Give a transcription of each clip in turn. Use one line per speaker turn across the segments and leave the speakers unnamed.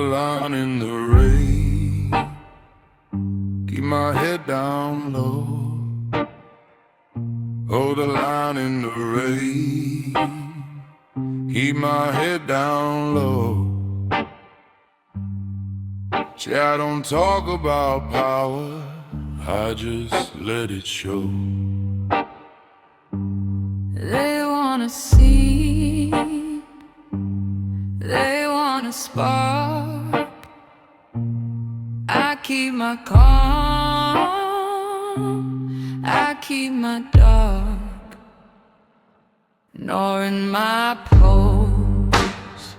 line in the rain. Keep my head down low. Hold the line in the rain. Keep my head down low. See, I don't talk about power, I just let it show.
They wanna see, they wanna spark. I keep my calm, I keep my dark. Nor in my pose,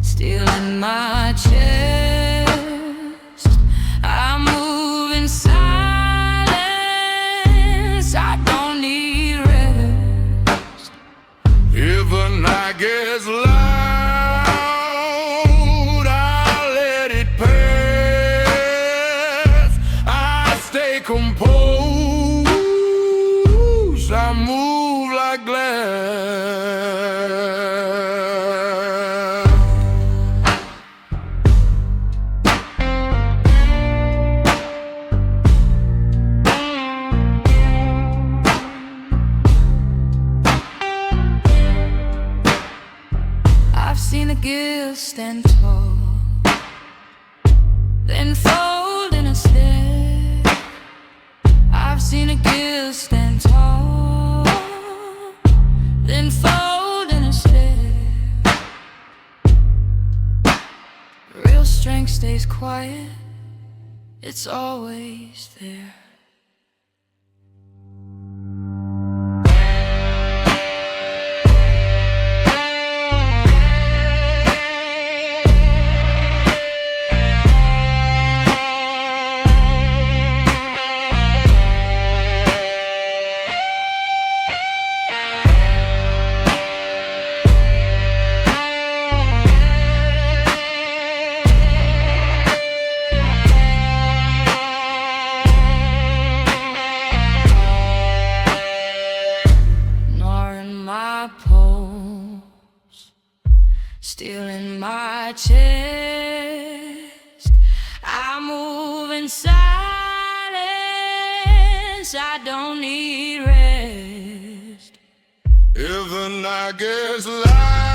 still in my chest. I move in silence, I don't need rest.
If a night gets loud, I let it pass. I stay composed, I move like glass.
I've seen a gill stand tall, then fold in a stare. I've seen a gill stand tall, then fold in a stare. Real strength stays quiet, it's always there. My pulse, still in my chest. I move in silence, I don't need rest.
If the night gets loud,